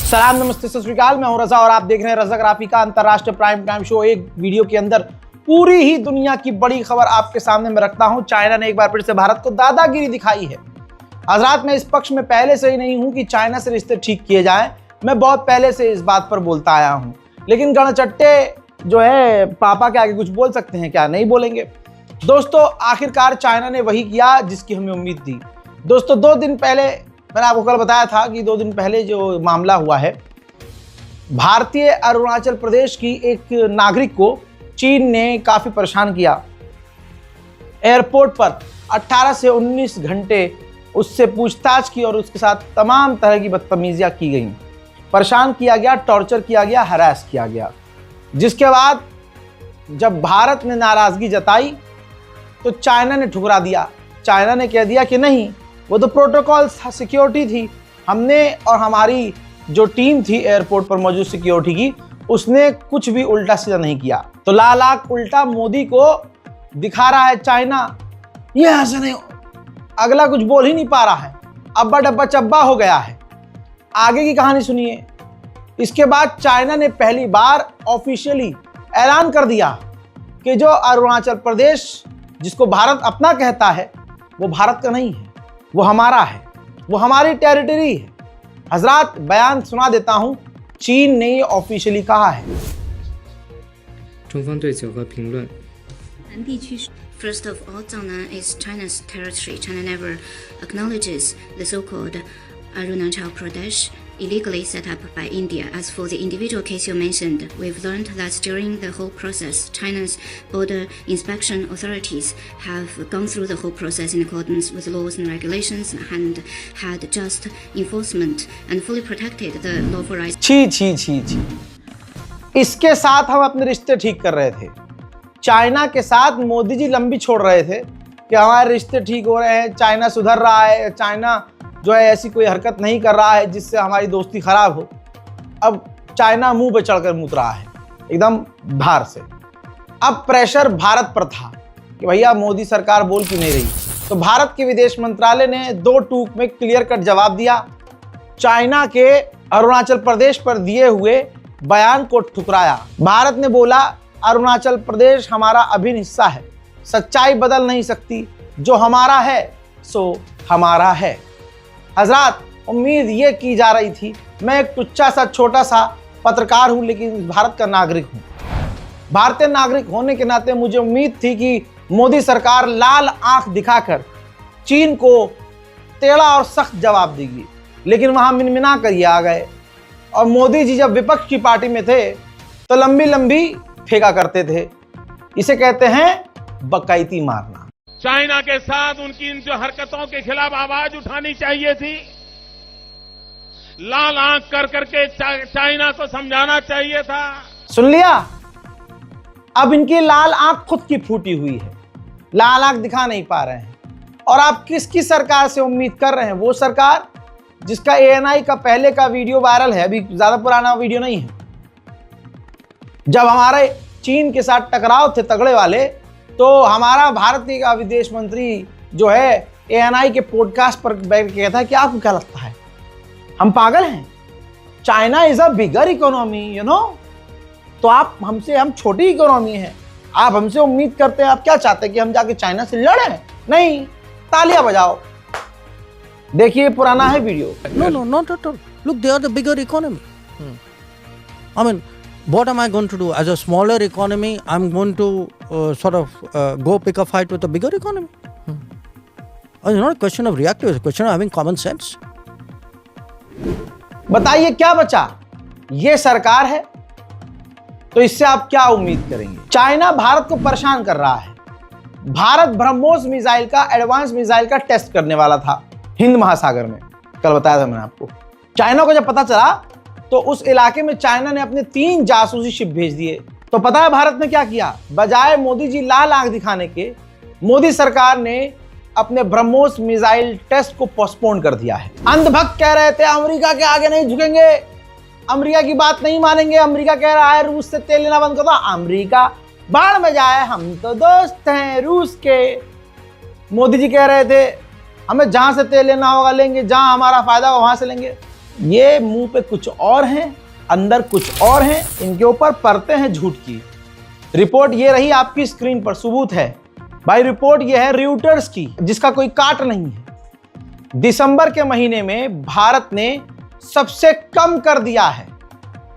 सलाम, नमस्ते, सत श्री अकाल। मैं हूं रजा और आप देख रहे हैं रजा ग्राफी का अंतरराष्ट्रीय प्राइम टाइम शो। एक वीडियो के अंदर पूरी ही दुनिया की बड़ी खबर आपके सामने मैं रखता हूं। चाइना ने एक बार फिर से भारत को दादागिरी दिखाई है। हजरात, मैं इस पक्ष में पहले से ही नहीं हूं कि चाइना से रिश्ते ठीक किए जाएं। मैं बहुत पहले से इस बात पर बोलता आया हूं, लेकिन गणचट्टे जो है पापा के आगे कुछ बोल सकते हैं क्या? नहीं बोलेंगे। दोस्तों, आखिरकार चाइना ने वही किया जिसकी हमें उम्मीद थी। दोस्तों, 2 दिन पहले मैंने आपको कल बताया था कि 2 दिन पहले जो मामला हुआ है, भारतीय अरुणाचल प्रदेश की एक नागरिक को चीन ने काफी परेशान किया। एयरपोर्ट पर 18 से 19 घंटे उससे पूछताछ की और उसके साथ तमाम तरह की बदतमीजियां की गई। परेशान किया गया, टॉर्चर किया गया, हरास किया गया। जिसके बाद जब भारत ने नाराजगी जताई तो चाइना ने ठुकरा दिया। चाइना ने कह दिया कि नहीं, वो तो प्रोटोकॉल सिक्योरिटी थी। हमने और हमारी जो टीम थी एयरपोर्ट पर मौजूद सिक्योरिटी की, उसने कुछ भी उल्टा सीधा नहीं किया। तो लाल आंख उल्टा मोदी को दिखा रहा है चाइना। ये ऐसे नहीं, अगला कुछ बोल ही नहीं पा रहा है, अब्बा डब्बा चब्बा हो गया है। आगे की कहानी सुनिए। इसके बाद चाइना ने पहली बार ऑफिशियली ऐलान कर दिया कि जो अरुणाचल प्रदेश जिसको भारत अपना कहता है, वो भारत का नहीं है, वो हमारा है, वो हमारी टेरिटरी है। हजरात, बयान सुना देता हूं। चीन ने ये ऑफिशियली कहा है। 中方对九个评论。 First of all, Zhangnan is China's territory. China never acknowledges the so-called Arunachal Pradesh illegally set up by India. As for the individual case you mentioned, we've learned that during the whole process, China's border inspection authorities have gone through the whole process in accordance with laws and regulations and had just enforcement and fully protected the lawful rights. छी। इसके साथ हम अपने रिश्ते ठीक कर रहे थे। चाइना के साथ मोदी जी लंबी छोड़ रहे थे कि हमारे रिश्ते ठीक हो रहे हैं, चाइना सुधर रहा है, चाइना जो है ऐसी कोई हरकत नहीं कर रहा है जिससे हमारी दोस्ती खराब हो। अब चाइना मुंह पे चढ़कर मुत रहा है एकदम धार से। अब प्रेशर भारत पर था कि भैया मोदी सरकार बोल क्यों नहीं रही। तो भारत के विदेश मंत्रालय ने 2 टूक में क्लियर कट जवाब दिया। चाइना के अरुणाचल प्रदेश पर दिए हुए बयान को ठुकराया। भारत ने बोला अरुणाचल प्रदेश हमारा अभिन्न हिस्सा है, सच्चाई बदल नहीं सकती, जो हमारा है सो हमारा है। हजरात, उम्मीद ये की जा रही थी, मैं एक टुच्चा सा छोटा सा पत्रकार हूं, लेकिन भारत का नागरिक हूं। भारतीय नागरिक होने के नाते मुझे उम्मीद थी कि मोदी सरकार लाल आंख दिखाकर चीन को टेढ़ा और सख्त जवाब देगी, लेकिन वहां मिनमिना कर ये आ गए। और मोदी जी जब विपक्ष की पार्टी में थे तो लंबी लंबी फेंका करते थे। इसे कहते हैं बकैती मारना। चाइना के साथ उनकी इन जो हरकतों के खिलाफ आवाज उठानी चाहिए थी। लाल आंख कर करके चाइना को समझाना चाहिए था। सुन लिया? अब इनकी लाल आंख खुद की फूटी हुई है, लाल आंख दिखा नहीं पा रहे हैं। और आप किसकी सरकार से उम्मीद कर रहे हैं? वो सरकार जिसका ANI का पहले का वीडियो वायरल है, अभी ज्यादा पुराना वीडियो नहीं है। जब हमारे चीन के साथ टकराव थे तगड़े वाले, तो हमारा भारतीय का विदेश मंत्री जो है ANI के पॉडकास्ट पर बैठ के कहता है कि आपको क्या लगता है हम पागल हैं? China is a bigger economy, you know. तो हम छोटी इकोनॉमी है, आप हमसे उम्मीद करते हैं, आप क्या चाहते हैं कि हम जाके चाइना से लड़ें? नहीं, तालियां बजाओ। देखिए, पुराना है video. No, not at all. Look, they are the bigger economy. I mean, what am I going to do? As a smaller economy, I'm going to go pick a fight with a bigger economy. It's not a question of reactive, it's a question of having common sense. बताइए क्या बचा? ये सरकार है, तो इससे आप क्या उम्मीद करेंगे? चाइना भारत को परेशान कर रहा है। भारत ब्रह्मोस मिसाइल का, एडवांस मिसाइल का टेस्ट करने वाला था हिंद महासागर में। कल बताया था मैंने आपको। चाइना को जब पता चला तो उस इलाके में चाइना ने अपने 3 जासूसी शिप भेज दिए। तो पता है भारत ने क्या किया? बजाय मोदी जी लाल आंख दिखाने के, मोदी सरकार ने अपने ब्रह्मोस मिसाइल टेस्ट को पोस्टपोन कर दिया है। अंधभक्त कह रहे थे अमेरिका के आगे नहीं झुकेंगे, अमेरिका की बात नहीं मानेंगे। अमेरिका कह रहा है रूस से तेल लेना बंद कर दो। अमेरिका बाढ़ में जाए, हम तो दोस्त हैं रूस के। मोदी जी कह रहे थे हमें जहां से तेल लेना होगा लेंगे, जहां हमारा फायदा होगा वहां से लेंगे। ये मुंह पे कुछ और हैं, अंदर कुछ और हैं, इनके ऊपर परतें हैं झूठ की। रिपोर्ट ये रही आपकी स्क्रीन पर, सबूत है भाई। रिपोर्ट ये है रॉयटर्स की, जिसका कोई काट नहीं है। दिसंबर के महीने में भारत ने सबसे कम कर दिया है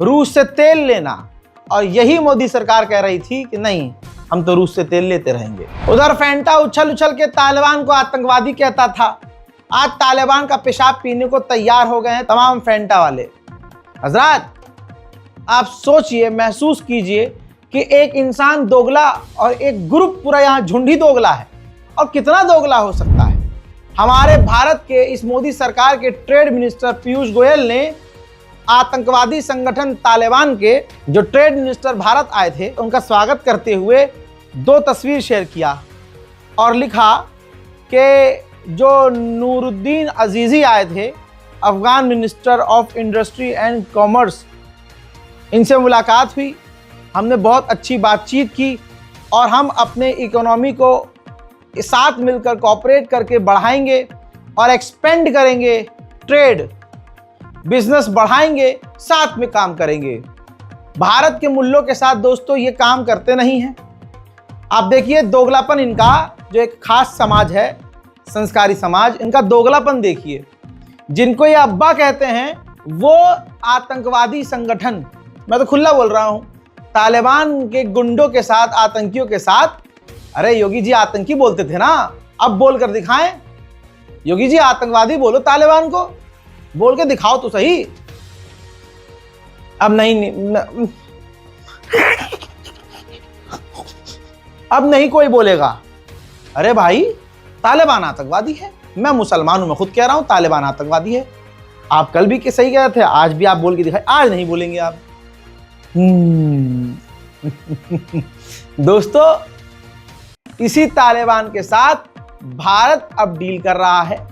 रूस से तेल लेना, और यही मोदी सरकार कह रही थी कि नहीं, हम तो रूस से तेल लेते रहेंगे। उधर फैंटा उछल उछल के तालिबान को आतंकवादी कहता था, आज तालिबान का पेशाब पीने को तैयार हो गए हैं तमाम फैंटा वाले। हजरात, आप सोचिए, महसूस कीजिए कि एक इंसान दोगला और एक ग्रुप पूरा यहाँ झुंड ही दोगला है। और कितना दोगला हो सकता है? हमारे भारत के इस मोदी सरकार के ट्रेड मिनिस्टर पीयूष गोयल ने आतंकवादी संगठन तालिबान के जो ट्रेड मिनिस्टर भारत आए थे, उनका स्वागत करते हुए 2 तस्वीर शेयर किया और लिखा कि जो नूरुद्दीन अजीज़ी आए थे, Afghan minister of industry and commerce, इनसे मुलाकात हुई, हमने बहुत अच्छी बातचीत की और हम अपने इकोनॉमी को साथ मिलकर कोऑपरेट करके बढ़ाएंगे और एक्सपेंड करेंगे, ट्रेड बिजनेस बढ़ाएंगे, साथ में काम करेंगे। भारत के मुल्लों के साथ दोस्तों ये काम करते नहीं हैं। आप देखिए दोगलापन इनका, जो एक खास समाज है, संस्कारी समाज, इनका दोगलापन देखिए। जिनको ये अब्बा कहते हैं वो आतंकवादी संगठन, मैं तो खुला बोल रहा हूँ, तालिबान के गुंडों के साथ, आतंकियों के साथ। अरे योगी जी आतंकी बोलते थे ना, अब बोल कर दिखाएं। योगी जी आतंकवादी बोलो, तालिबान को बोल के दिखाओ तो सही। अब नहीं कोई बोलेगा अरे भाई तालिबान आतंकवादी है। मैं मुसलमान हूं, मैं खुद कह रहा हूं तालिबान आतंकवादी है। आप कल भी के सही कह रहे थे, आज भी आप बोल के दिखाए, आज नहीं बोलेंगे आप। दोस्तों, इसी तालिबान के साथ भारत अब डील कर रहा है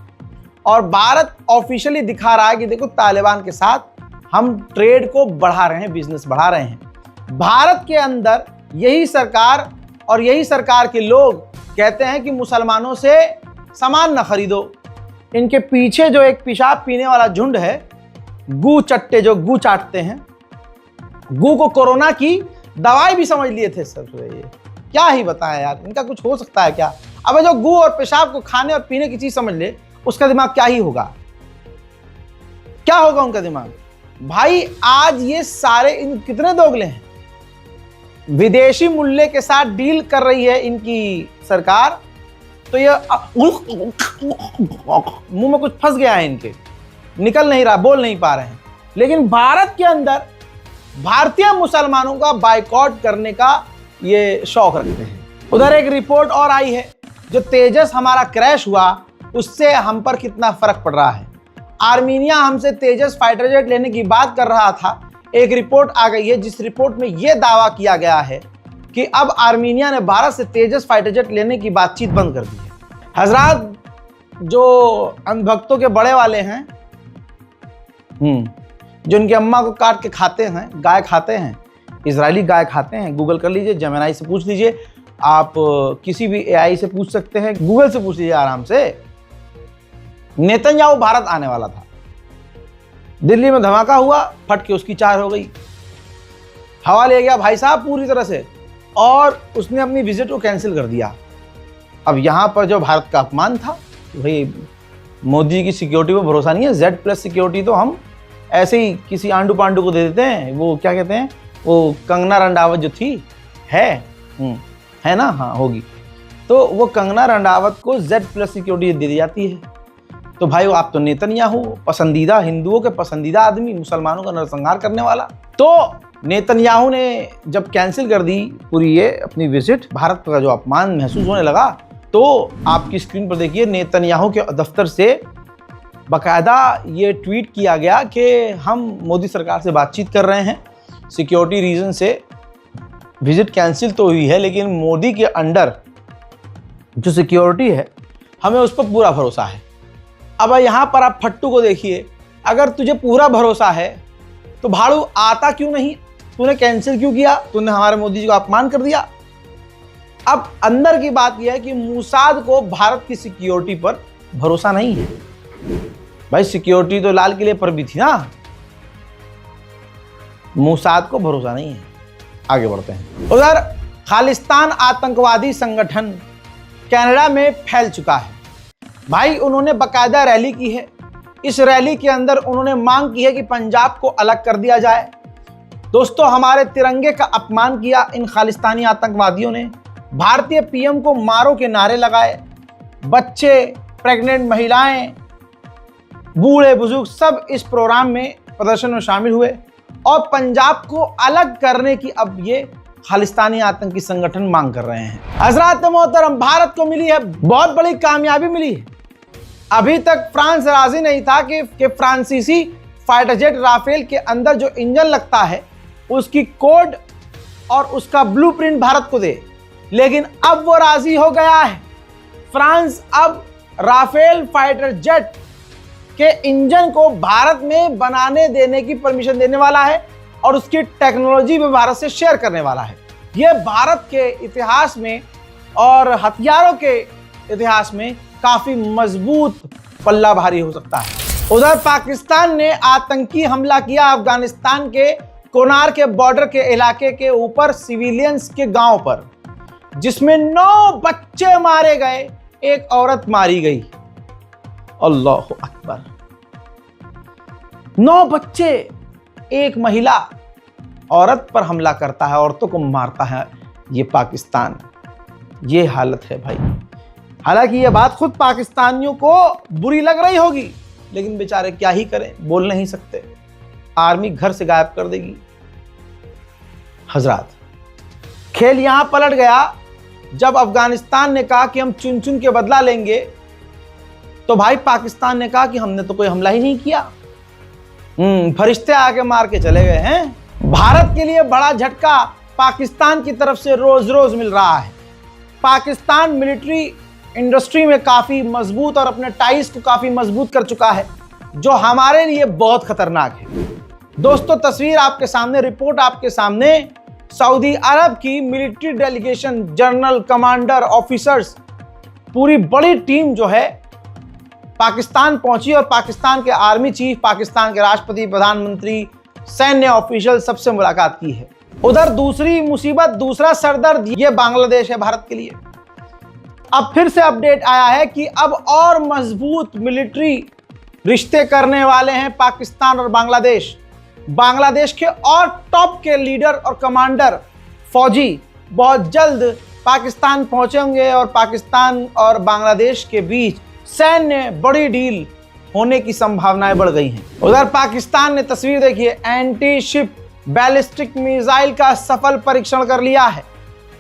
और भारत ऑफिशियली दिखा रहा है कि देखो तालिबान के साथ हम ट्रेड को बढ़ा रहे हैं, बिजनेस बढ़ा रहे हैं। भारत के अंदर यही सरकार और यही सरकार के लोग कहते हैं कि मुसलमानों से सामान न खरीदो। इनके पीछे जो एक पेशाब पीने वाला झुंड है, गू चट्टे जो गू चाटते हैं, गू को कोरोना की दवाई भी समझ लिए थे सब। ये क्या ही बताएं यार, इनका कुछ हो सकता है क्या? अब जो गू और पेशाब को खाने और पीने की चीज समझ ले, उसका दिमाग क्या ही होगा? क्या होगा उनका दिमाग? भाई आज ये सारे इन कितने दोगले हैं। विदेशी मूल्य के साथ डील कर रही है इनकी सरकार, तो ये मुंह में कुछ फंस गया है इनके, निकल नहीं रहा, बोल नहीं पा रहे हैं। लेकिन भारत के अंदर भारतीय मुसलमानों का बायकॉट करने का ये शौक रखते हैं। उधर एक रिपोर्ट और आई है, जो तेजस हमारा क्रैश हुआ उससे हम पर कितना फर्क पड़ रहा है। आर्मीनिया हमसे तेजस फाइटर जेट लेने की बात कर रहा था। एक रिपोर्ट आ गई है जिस रिपोर्ट में यह दावा किया गया है कि अब आर्मीनिया ने भारत से तेजस फाइटर जेट लेने की बातचीत बंद कर दी है। हजरात, जो अंधभक्तों के बड़े वाले हैं, जो उनकी अम्मा को काट के खाते हैं, गाय खाते हैं, इजरायली गाय खाते हैं, गूगल कर लीजिए, जेमिनी से पूछ लीजिए, आप किसी भी एआई से पूछ सकते हैं, गूगल से पूछ लीजिए आराम से। नेतन्याहू भारत आने वाला था, दिल्ली में धमाका हुआ, फट के उसकी चार हो गई, हवा ले गया भाई साहब पूरी तरह से, और उसने अपनी विजिट को कैंसिल कर दिया। अब यहां पर जो भारत का अपमान था, भाई मोदी की सिक्योरिटी पर भरोसा नहीं है, Z+ सिक्योरिटी तो हम ऐसे ही किसी आंडू पांडू को दे देते हैं। वो क्या कहते हैं, वो कंगना रंडावत जो थी है ना, हाँ होगी, तो वो कंगना रंडावत को Z+ सिक्योरिटी दे दी जाती है। तो भाई आप तो नेतन्याहू, पसंदीदा, हिंदुओं के पसंदीदा आदमी, मुसलमानों का नरसंहार करने वाला। तो नेतन्याहू ने जब कैंसिल कर दी पूरी ये अपनी विजिट, भारत का जो अपमान महसूस होने लगा, तो आपकी स्क्रीन पर देखिए नेतन्याहू के दफ्तर से बाकायदा ये ट्वीट किया गया कि हम मोदी सरकार से बातचीत कर रहे हैं, सिक्योरिटी रीजन से विजिट कैंसिल तो हुई है, लेकिन मोदी के अंडर जो सिक्योरिटी है हमें उस पर पूरा भरोसा है। अब यहाँ पर आप फट्टू को देखिए, अगर तुझे पूरा भरोसा है तो भाड़ू आता क्यों नहीं, तूने कैंसिल क्यों किया, तूने हमारे मोदी जी को अपमान कर दिया। अब अंदर की बात यह है कि मूसाद को भारत की सिक्योरिटी पर भरोसा नहीं है। भाई सिक्योरिटी तो लाल किले पर भी थी ना, मोसाद को भरोसा नहीं है। आगे बढ़ते हैं। उधर खालिस्तान आतंकवादी संगठन कनाडा में फैल चुका है। भाई उन्होंने बकायदा रैली की है। इस रैली के अंदर उन्होंने मांग की है कि पंजाब को अलग कर दिया जाए। दोस्तों, हमारे तिरंगे का अपमान किया इन खालिस्तानी आतंकवादियों ने। भारतीय पीएम को मारो के नारे लगाए। बच्चे, प्रेग्नेंट महिलाएं, बूढ़े बुजुर्ग सब इस प्रोग्राम में प्रदर्शन में शामिल हुए और पंजाब को अलग करने की अब ये खालिस्तानी आतंकी संगठन मांग कर रहे हैं। हजरात मोहतरम, भारत को मिली है बहुत बड़ी कामयाबी मिली है। अभी तक फ्रांस राजी नहीं था कि फ्रांसीसी फाइटर जेट राफेल के अंदर जो इंजन लगता है उसकी कोड और उसका ब्लूप्रिंट भारत को दे, लेकिन अब वो राजी हो गया है। फ्रांस अब राफेल फाइटर जेट के इंजन को भारत में बनाने देने की परमिशन देने वाला है और उसकी टेक्नोलॉजी भी भारत से शेयर करने वाला है। यह भारत के इतिहास में और हथियारों के इतिहास में काफी मजबूत पल्ला भारी हो सकता है। उधर पाकिस्तान ने आतंकी हमला किया अफगानिस्तान के कोनार के बॉर्डर के इलाके के ऊपर सिविलियंस के गांव पर, जिसमें 9 बच्चे मारे गए, एक औरत मारी गई। अल्लाहु अकबर। 9 बच्चे, एक महिला, औरत पर हमला करता है, औरतों को मारता है ये पाकिस्तान। ये हालत है भाई। हालांकि ये बात खुद पाकिस्तानियों को बुरी लग रही होगी, लेकिन बेचारे क्या ही करें, बोल नहीं सकते। आर्मी घर से गायब कर देगी। हजरात, खेल यहां पलट गया जब अफगानिस्तान ने कहा कि हम चुन चुन के बदला लेंगे, तो भाई पाकिस्तान ने कहा कि हमने तो कोई हमला ही नहीं किया। फरिश्ते आके मार के चले गए हैं। भारत के लिए बड़ा झटका पाकिस्तान की तरफ से रोज रोज मिल रहा है। पाकिस्तान मिलिट्री इंडस्ट्री में काफी मजबूत और अपने टाइज को काफी मजबूत कर चुका है, जो हमारे लिए बहुत खतरनाक है। दोस्तों, तस्वीर आपके सामने, रिपोर्ट आपके सामने। सऊदी अरब की military delegation, general, commander, officers, पूरी बड़ी टीम जो है पाकिस्तान पहुंची और पाकिस्तान के आर्मी चीफ, पाकिस्तान के राष्ट्रपति, प्रधानमंत्री, सैन्य ऑफिशियल सबसे मुलाकात की है। उधर दूसरी मुसीबत, दूसरा सरदर्द, ये बांग्लादेश है भारत के लिए। अब फिर से अपडेट आया है कि अब और मजबूत मिलिट्री रिश्ते करने वाले हैं पाकिस्तान और बांग्लादेश। बांग्लादेश के और टॉप के लीडर और कमांडर, फौजी बहुत जल्द पाकिस्तान पहुंचेंगे और पाकिस्तान और बांग्लादेश के बीच सैन्य बड़ी डील होने की संभावनाएं बढ़ गई हैं। उधर पाकिस्तान ने, तस्वीर देखिए, एंटी शिप बैलिस्टिक मिसाइल का सफल परीक्षण कर लिया है।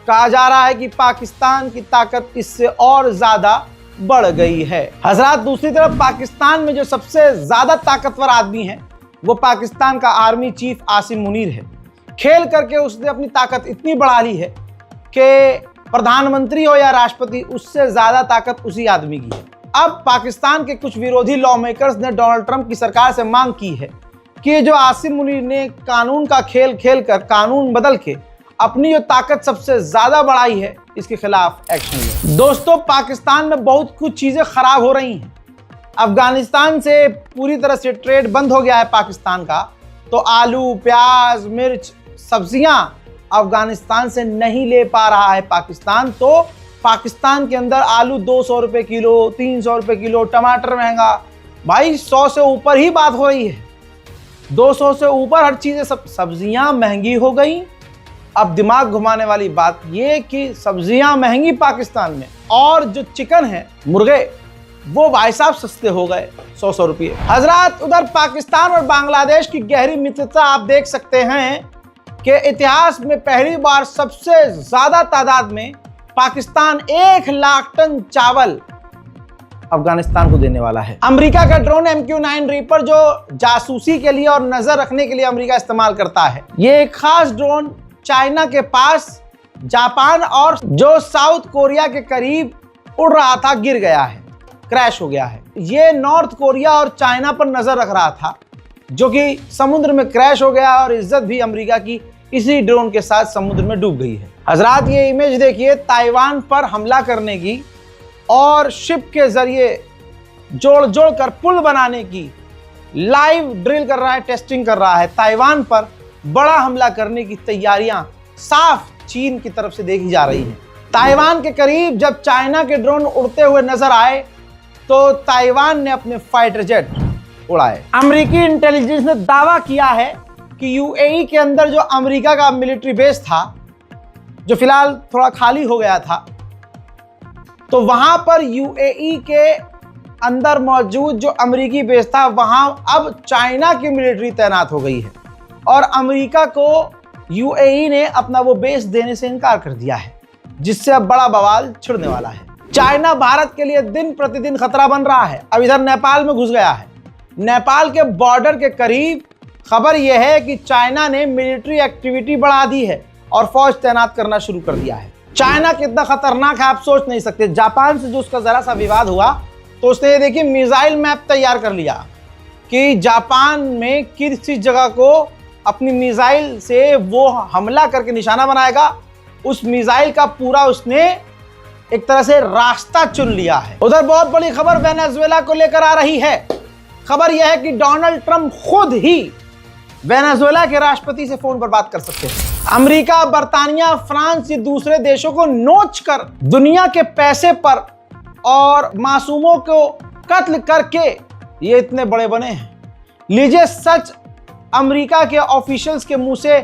कहा जा रहा है कि पाकिस्तान की ताकत इससे और ज्यादा बढ़ गई है। हजरात, दूसरी तरफ पाकिस्तान में जो सबसे ज्यादा ताकतवर आदमी है वो पाकिस्तान का आर्मी चीफ आसिम मुनीर है। खेल करके उसने अपनी ताकत इतनी बढ़ा ली है कि प्रधानमंत्री हो या राष्ट्रपति, उससे ज्यादा ताकत उसी आदमी की है। अब पाकिस्तान के कुछ विरोधी लॉ मेकर्स ने डोनाल्ड ट्रंप की सरकार से मांग की है कि जो आसिम मुनीर ने कानून का खेल खेल कर, कानून बदल के अपनी जो ताकत सबसे ज्यादा बढ़ाई है, इसके खिलाफ एक्शन ले। दोस्तों, पाकिस्तान में बहुत कुछ चीजें खराब हो रही हैं। अफगानिस्तान से पूरी तरह से ट्रेड बंद हो गया है पाकिस्तान का, तो आलू, प्याज, मिर्च, सब्जियां अफगानिस्तान से नहीं ले पा रहा है पाकिस्तान। तो पाकिस्तान के अंदर आलू 200 रुपए किलो, 300 रुपए किलो, टमाटर महंगा, भाई 100 से ऊपर ही बात हो रही है। 200 से ऊपर हर चीजें, सब सब्जियां महंगी हो गई। अब दिमाग घुमाने वाली बात ये कि सब्जियां महंगी पाकिस्तान में, और जो चिकन है, मुर्गे, वो भाई साहब सस्ते हो गए 100 रुपये। हजरात, उधर पाकिस्तान और बांग्लादेश की गहरी मित्रता आप देख सकते हैं कि इतिहास में पहली बार सबसे ज्यादा तादाद में पाकिस्तान 1 लाख टन चावल अफगानिस्तान को देने वाला है। अमेरिका का ड्रोन MQ-9 रीपर, जो जासूसी के लिए और नजर रखने के लिए अमेरिका इस्तेमाल करता है, ये एक खास ड्रोन चाइना के पास, जापान और जो साउथ कोरिया के करीब उड़ रहा था, गिर गया है, क्रैश हो गया है। ये नॉर्थ कोरिया और चाइना पर नजर रख रहा था, जो कि समुद्र में क्रैश हो गया और इज्जत भी अमेरिका की इसी ड्रोन के साथ समुद्र में डूब गई है। हजरात, ये इमेज देखिए ताइवान पर हमला करने की और शिप के जरिए जोड़ जोड़ कर पुल बनाने की लाइव ड्रिल कर रहा है, टेस्टिंग कर रहा है। ताइवान पर बड़ा हमला करने की तैयारियां साफ चीन की तरफ से देखी जा रही हैं। ताइवान के करीब जब चाइना के ड्रोन उड़ते हुए नजर आए तो ताइवान ने अपने फाइटर जेट उड़ाए। अमेरिकी इंटेलिजेंस ने दावा किया है कि यूएई के अंदर जो अमेरिका का मिलिट्री बेस था, जो फिलहाल थोड़ा खाली हो गया था, तो वहां पर यूएई के अंदर मौजूद जो अमेरिकी बेस था, वहां अब चाइना की मिलिट्री तैनात हो गई है और अमेरिका को यूएई ने अपना वो बेस देने से इनकार कर दिया है, जिससे अब बड़ा बवाल छिड़ने वाला है। चाइना भारत के लिए दिन प्रतिदिन खतरा बन रहा है। अब इधर नेपाल में घुस गया है। नेपाल के बॉर्डर के करीब खबर यह है कि चाइना ने मिलिट्री एक्टिविटी बढ़ा दी है और फौज तैनात करना शुरू कर दिया है। चाइना कितना खतरनाक है आप सोच नहीं सकते। जापान से जो उसका जरा सा विवाद हुआ तो उसने ये देखिए मिसाइल मैप तैयार कर लिया कि जापान में किस जगह को अपनी मिसाइल से वो हमला करके निशाना बनाएगा। उस मिसाइल का पूरा उसने एक तरह से रास्ता चुन लिया है। उधर बहुत बड़ी खबर वेनेजुएला को लेकर आ रही है। खबर यह है कि डोनाल्ड ट्रंप खुद ही वेनेजुएला के राष्ट्रपति से फोन पर बात कर सकते हैं। अमेरिका, बर्तानिया, फ्रांस, ये दूसरे देशों को नोच कर दुनिया के पैसे पर और मासूमों को कत्ल करके ये इतने बड़े बने हैं। लीजिए सच अमेरिका के ऑफिशियल्स के मुंह से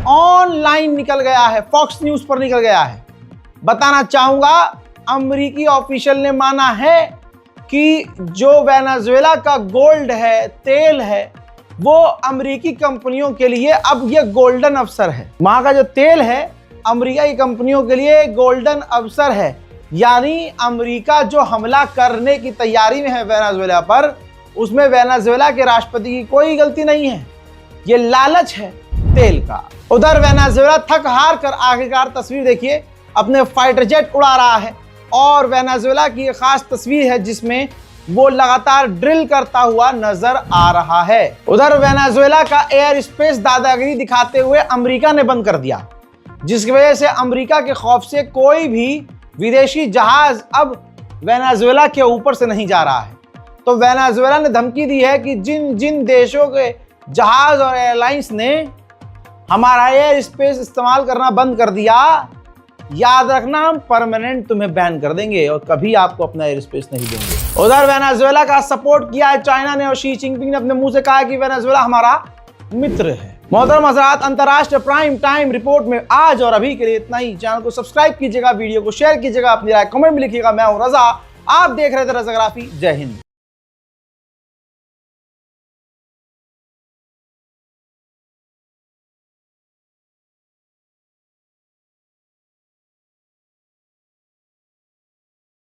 ऑनलाइन निकल गया है, फॉक्स न्यूज पर निकल गया है। बताना चाहूंगा, अमेरिकी ऑफिशियल ने माना है कि जो वेनेजुएला का गोल्ड है, तेल है, वो अमेरिकी कंपनियों के लिए अब ये गोल्डन अवसर है। वहां का जो तेल है अमेरिका की कंपनियों के लिए गोल्डन अवसर है। यानी अमेरिका जो हमला करने की तैयारी में है वेनेजुएला पर, उसमें वेनेजुएला के राष्ट्रपति की कोई गलती नहीं है। ये लालच है तेल का। उधर वेनेजुएला थक हार कर आखिरकार तस्वीर देखिए अपने फाइटर जेट उड़ा रहा है और वेनेजुएला की एक खास तस्वीर है जिसमें वो लगातार ड्रिल करता हुआ नजर आ रहा है। उधर वेनेजुएला का एयर स्पेस दादागिरी दिखाते हुए अमेरिका ने बंद कर दिया, जिसकी वजह से अमेरिका के खौफ से कोई भी विदेशी जहाज अब वेनेजुएला के ऊपर से नहीं जा रहा है। तो वेनेजुएला ने धमकी दी है कि जिन जिन देशों के जहाज और एयरलाइंस ने हमारा एयर स्पेस इस्तेमाल करना बंद कर दिया, याद रखना हम परमानेंट तुम्हें बैन कर देंगे और कभी आपको अपना एयर स्पेस नहीं देंगे। उधर वेनेजुएला का सपोर्ट किया है चाइना ने और शी जिनपिंग ने अपने मुंह से कहा है कि वेनेजुएला हमारा मित्र है। मोहतरम हज़रात, अंतर्राष्ट्रीय प्राइम टाइम रिपोर्ट में आज और अभी के लिए इतना ही। चैनल को सब्सक्राइब कीजिएगा, वीडियो को शेयर कीजिएगा, अपनी राय कमेंट में लिखिएगा। मैं हूं रजा, आप देख रहे थे रजाग्राफी। जय हिंद।